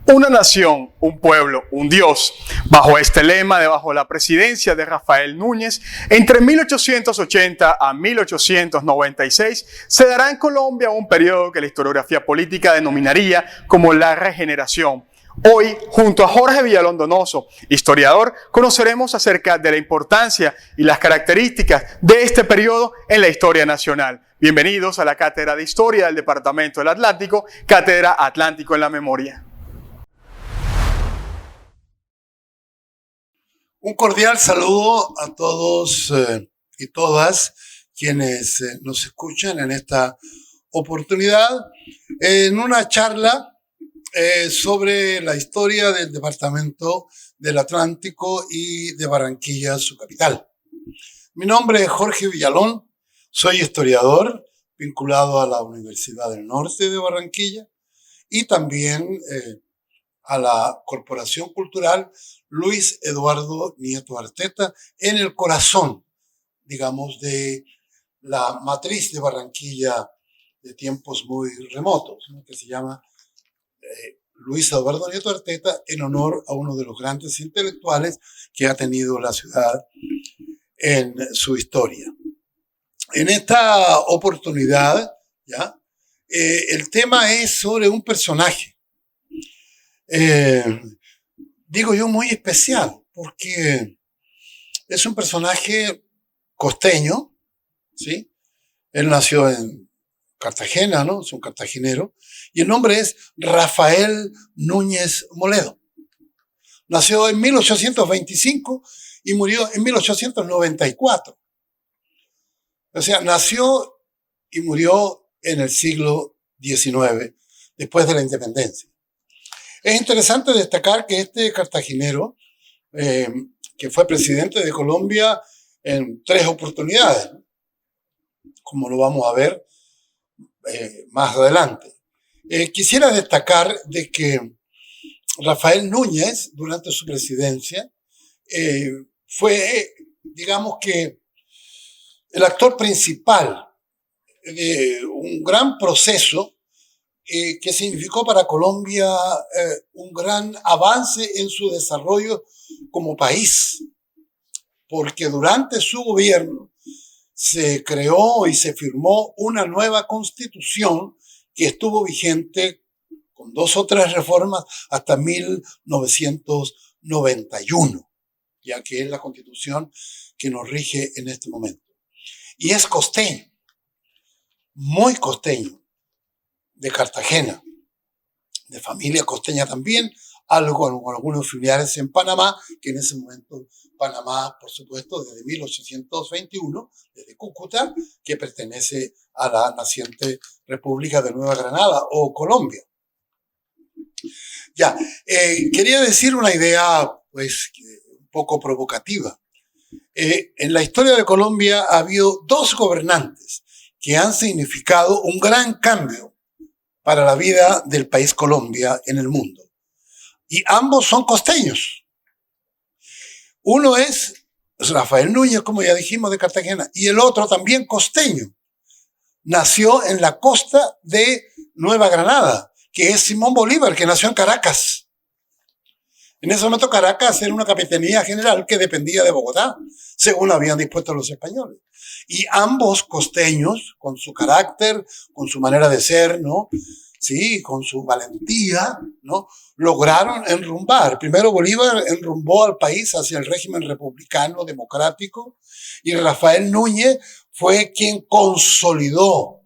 Una nación, un pueblo, un Dios. Bajo este lema, debajo la presidencia de Rafael Núñez, entre 1880 a 1896, se dará en Colombia un periodo que la historiografía política denominaría como la regeneración. Hoy, junto a Jorge Villalón Donoso, historiador, conoceremos acerca de la importancia y las características de este periodo en la historia nacional. Bienvenidos a la Cátedra de Historia del Departamento del Atlántico, Cátedra Atlántico en la Memoria. Un cordial saludo a todos y todas quienes nos escuchan en esta oportunidad en una charla sobre la historia del Departamento del Atlántico y de Barranquilla, su capital. Mi nombre es Jorge Villalón, soy historiador vinculado a la Universidad del Norte de Barranquilla y también a la Corporación Cultural Luis Eduardo Nieto Arteta, en el corazón, digamos, de la matriz de Barranquilla de tiempos muy remotos, ¿no? Que se llama Luis Eduardo Nieto Arteta, en honor a uno de los grandes intelectuales que ha tenido la ciudad en su historia. En esta oportunidad, ¿ya? El tema es sobre un personaje, digo yo, muy especial, porque es un personaje costeño, ¿sí? Él nació en Cartagena, ¿no? Es un cartagenero, y el nombre es Rafael Núñez Moledo. Nació en 1825 y murió en 1894. O sea, nació y murió en el siglo XIX, después de la independencia. Es interesante destacar que este cartagenero, que fue presidente de Colombia en 3 oportunidades, como lo vamos a ver más adelante. Quisiera destacar de que Rafael Núñez, durante su presidencia, fue, digamos que, el actor principal de un gran proceso que significó para Colombia un gran avance en su desarrollo como país, porque durante su gobierno se creó y se firmó una nueva constitución que estuvo vigente con 2 o 3 reformas hasta 1991, ya que es la constitución que nos rige en este momento. Y es costeño, muy costeño, de Cartagena, de familia costeña también, algo con algunos familiares en Panamá, que en ese momento Panamá, por supuesto, desde 1821, desde Cúcuta, que pertenece a la naciente República de Nueva Granada o Colombia. Ya, quería decir una idea, pues, un poco provocativa. En la historia de Colombia ha habido 2 gobernantes que han significado un gran cambio para la vida del país Colombia en el mundo. Y ambos son costeños. Uno es Rafael Núñez, como ya dijimos, de Cartagena, y el otro también costeño. Nació en la costa de Nueva Granada, que es Simón Bolívar, que nació en Caracas. En ese momento Caracas era una capitanía general que dependía de Bogotá, según habían dispuesto los españoles. Y ambos costeños, con su carácter, con su manera de ser, ¿no? Sí, con su valentía, ¿no? Lograron enrumbar. Primero Bolívar enrumbó al país hacia el régimen republicano democrático y Rafael Núñez fue quien consolidó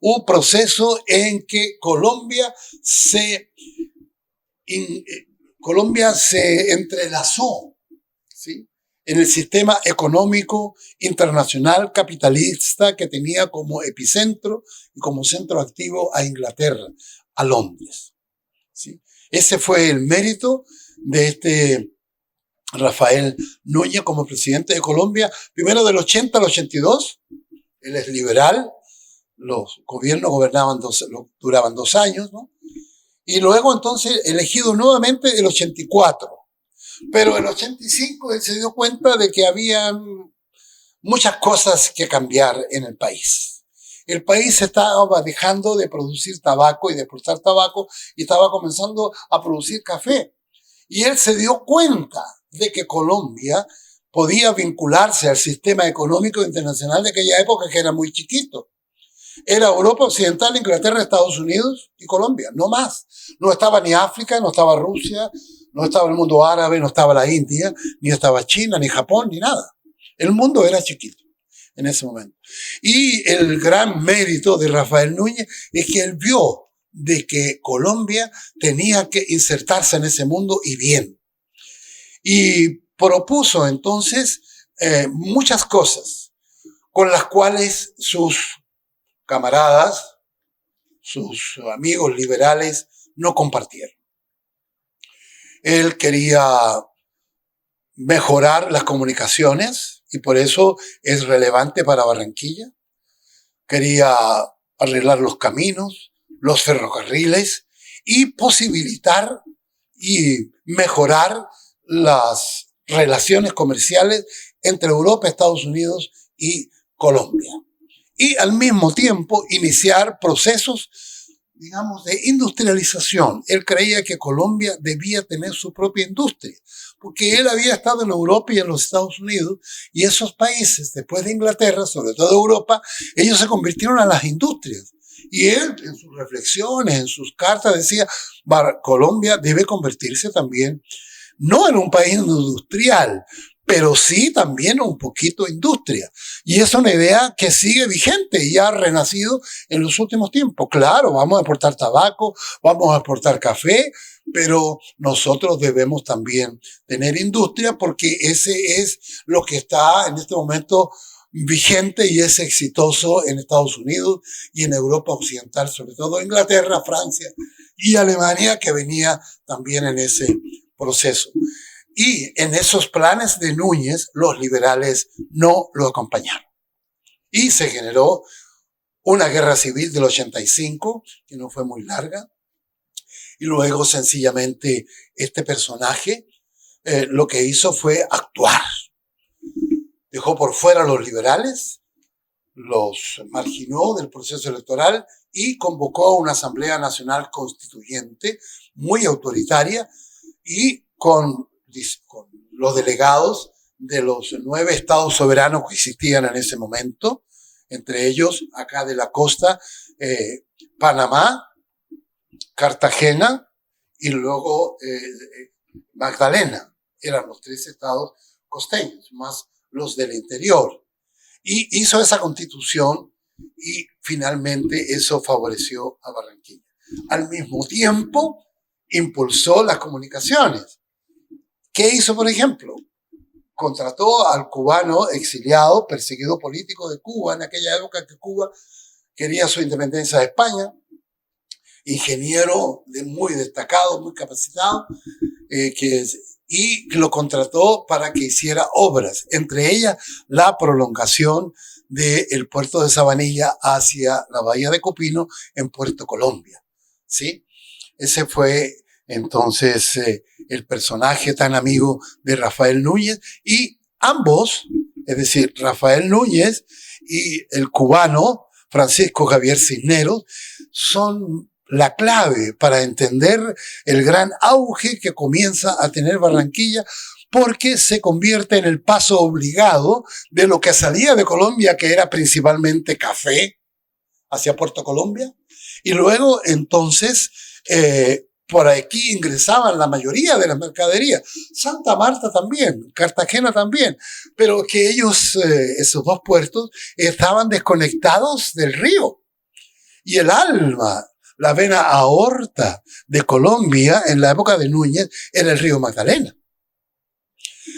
un proceso en que Colombia se entrelazó, ¿sí?, en el sistema económico internacional capitalista que tenía como epicentro y como centro activo a Inglaterra. a Londres. ¿Sí? Ese fue el mérito de este Rafael Núñez como presidente de Colombia, primero del 80 al 82. Él es liberal, los gobiernos duraban 2 años, ¿no? Y luego entonces elegido nuevamente el 84. Pero el 85 él se dio cuenta de que había muchas cosas que cambiar en el país. El país estaba dejando de producir tabaco y de exportar tabaco y estaba comenzando a producir café. Y él se dio cuenta de que Colombia podía vincularse al sistema económico internacional de aquella época, que era muy chiquito. Era Europa Occidental, Inglaterra, Estados Unidos y Colombia, no más. No estaba ni África, no estaba Rusia, no estaba el mundo árabe, no estaba la India, ni estaba China, ni Japón, ni nada. El mundo era chiquito en ese momento. Y el gran mérito de Rafael Núñez es que él vio de que Colombia tenía que insertarse en ese mundo y bien. Y propuso entonces muchas cosas con las cuales sus camaradas, sus amigos liberales no compartieron. Él quería mejorar las comunicaciones y por eso es relevante para Barranquilla. Quería arreglar los caminos, los ferrocarriles y posibilitar y mejorar las relaciones comerciales entre Europa, Estados Unidos y Colombia. Y al mismo tiempo iniciar procesos, digamos, de industrialización. Él creía que Colombia debía tener su propia industria, porque él había estado en Europa y en los Estados Unidos, y esos países, después de Inglaterra, sobre todo Europa, ellos se convirtieron en las industrias. Y él, en sus reflexiones, en sus cartas, decía, Colombia debe convertirse también, no en un país industrial, pero sí también un poquito industria. Y es una idea que sigue vigente y ha renacido en los últimos tiempos. Claro, vamos a exportar tabaco, vamos a exportar café, pero nosotros debemos también tener industria porque ese es lo que está en este momento vigente y es exitoso en Estados Unidos y en Europa Occidental, sobre todo Inglaterra, Francia y Alemania, que venía también en ese proceso. Y en esos planes de Núñez, los liberales no lo acompañaron. Y se generó una guerra civil del 85, que no fue muy larga. Y luego, sencillamente, este personaje lo que hizo fue actuar. Dejó por fuera a los liberales, los marginó del proceso electoral y convocó a una Asamblea Nacional Constituyente muy autoritaria y con los delegados de los 9 estados soberanos que existían en ese momento, entre ellos acá de la costa, Panamá, Cartagena y luego Magdalena. Eran los 3 estados costeños, más los del interior. Y hizo esa constitución y finalmente eso favoreció a Barranquilla. Al mismo tiempo, impulsó las comunicaciones. ¿Qué hizo, por ejemplo? Contrató al cubano exiliado, perseguido político de Cuba, en aquella época que Cuba quería su independencia de España, ingeniero muy destacado, muy capacitado, y lo contrató para que hiciera obras, entre ellas la prolongación del puerto de Sabanilla hacia la bahía de Copino en Puerto Colombia, ¿sí? Ese fue entonces el personaje tan amigo de Rafael Núñez, y ambos, es decir, Rafael Núñez y el cubano Francisco Javier Cisneros, son la clave para entender el gran auge que comienza a tener Barranquilla, porque se convierte en el paso obligado de lo que salía de Colombia, que era principalmente café, hacia Puerto Colombia, y luego entonces por aquí ingresaban la mayoría de las mercaderías. Santa Marta también, Cartagena también, pero que ellos, esos 2 puertos, estaban desconectados del río. Y el alma, la vena aorta de Colombia en la época de Núñez era el río Magdalena.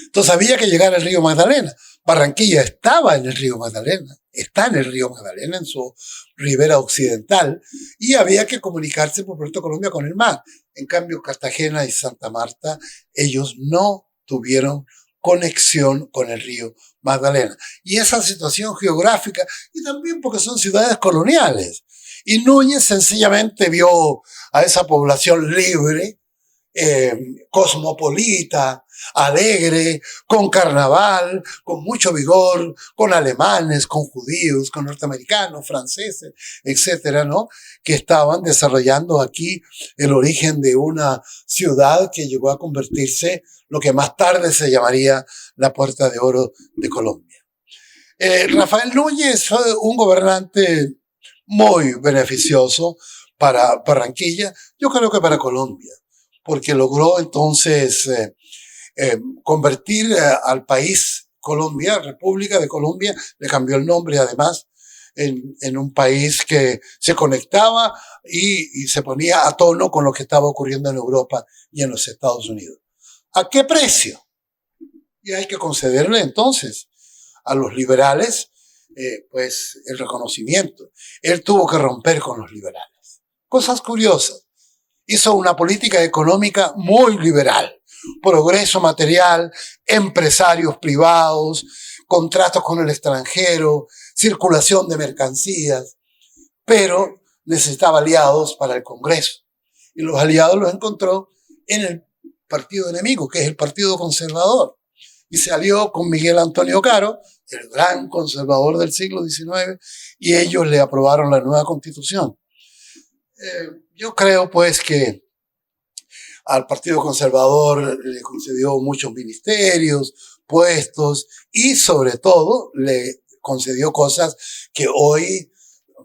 Entonces había que llegar al río Magdalena. Barranquilla estaba en el río Magdalena, está en el río Magdalena, en su ribera occidental, y había que comunicarse por Puerto Colombia con el mar. En cambio, Cartagena y Santa Marta, ellos no tuvieron conexión con el río Magdalena. Y esa situación geográfica, y también porque son ciudades coloniales. Y Núñez sencillamente vio a esa población libre, cosmopolita, alegre, con carnaval, con mucho vigor, con alemanes, con judíos, con norteamericanos, franceses, etcétera, ¿no? Que estaban desarrollando aquí el origen de una ciudad que llegó a convertirse lo que más tarde se llamaría la Puerta de Oro de Colombia. Rafael Núñez fue un gobernante muy beneficioso para Barranquilla, yo creo que para Colombia, porque logró entonces convertir al país Colombia, República de Colombia, le cambió el nombre además, en un país que se conectaba y se ponía a tono con lo que estaba ocurriendo en Europa y en los Estados Unidos. ¿A qué precio? Y hay que concederle entonces a los liberales pues el reconocimiento. Él tuvo que romper con los liberales. Cosas curiosas. Hizo una política económica muy liberal. Progreso material, empresarios privados, contratos con el extranjero, circulación de mercancías, pero necesitaba aliados para el Congreso. Y los aliados los encontró en el partido enemigo, que es el Partido Conservador. Y se alió con Miguel Antonio Caro, el gran conservador del siglo XIX, y ellos le aprobaron la nueva Constitución. Yo creo pues que al Partido Conservador le concedió muchos ministerios, puestos y sobre todo le concedió cosas que hoy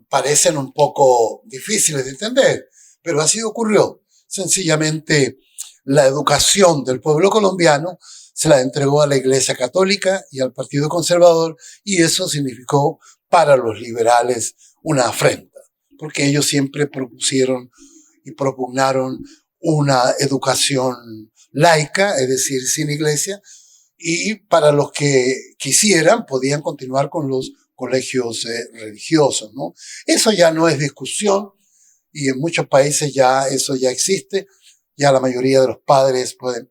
parecen un poco difíciles de entender, pero así ocurrió. Sencillamente la educación del pueblo colombiano se la entregó a la Iglesia Católica y al Partido Conservador, y eso significó para los liberales una afrenta, porque ellos siempre propusieron y propugnaron una educación laica, es decir, sin iglesia, y para los que quisieran podían continuar con los colegios religiosos, ¿no? Eso ya no es discusión, y en muchos países ya eso ya existe, ya la mayoría de los padres pueden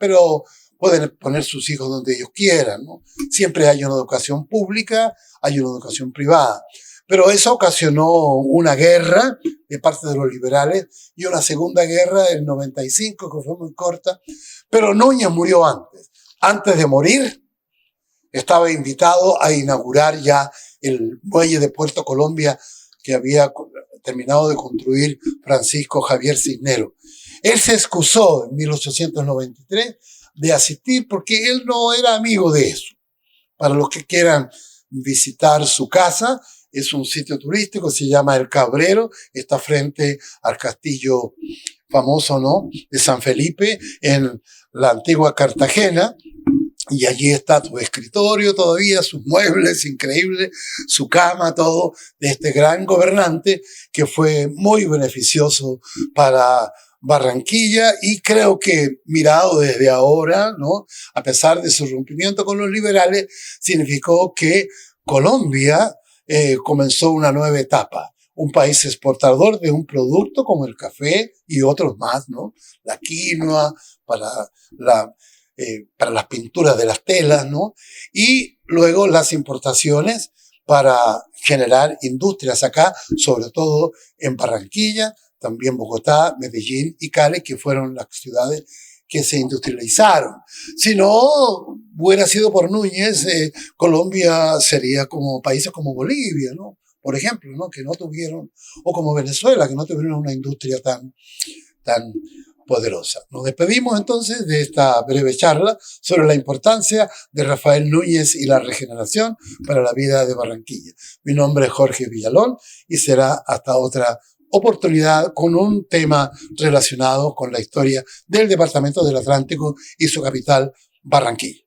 poner sus hijos donde ellos quieran, ¿no? Siempre hay una educación pública, hay una educación privada. Pero eso ocasionó una guerra de parte de los liberales y una segunda guerra del 95, que fue muy corta. Pero Núñez murió antes. Antes de morir, estaba invitado a inaugurar ya el muelle de Puerto Colombia que había terminado de construir Francisco Javier Cisneros. Él se excusó en 1893 de asistir porque él no era amigo de eso. Para los que quieran visitar su casa, es un sitio turístico, se llama El Cabrero, está frente al castillo famoso, ¿no?, de San Felipe, en la antigua Cartagena, y allí está su escritorio todavía, sus muebles increíbles, su cama, todo, de este gran gobernante que fue muy beneficioso para Barranquilla, y creo que mirado desde ahora, ¿no?, a pesar de su rompimiento con los liberales, significó que Colombia comenzó una nueva etapa. Un país exportador de un producto como el café y otros más, ¿no? La quinoa, para las pinturas de las telas, ¿no? Y luego las importaciones para generar industrias acá, sobre todo en Barranquilla, también Bogotá, Medellín y Cali, que fueron las ciudades que se industrializaron. Si no hubiera sido por Núñez, Colombia sería como países como Bolivia, ¿no?, por ejemplo, ¿no?, que no tuvieron, o como Venezuela, que no tuvieron una industria tan poderosa. Nos despedimos entonces de esta breve charla sobre la importancia de Rafael Núñez y la regeneración para la vida de Barranquilla. Mi nombre es Jorge Villalón y será hasta otra oportunidad con un tema relacionado con la historia del Departamento del Atlántico y su capital, Barranquilla.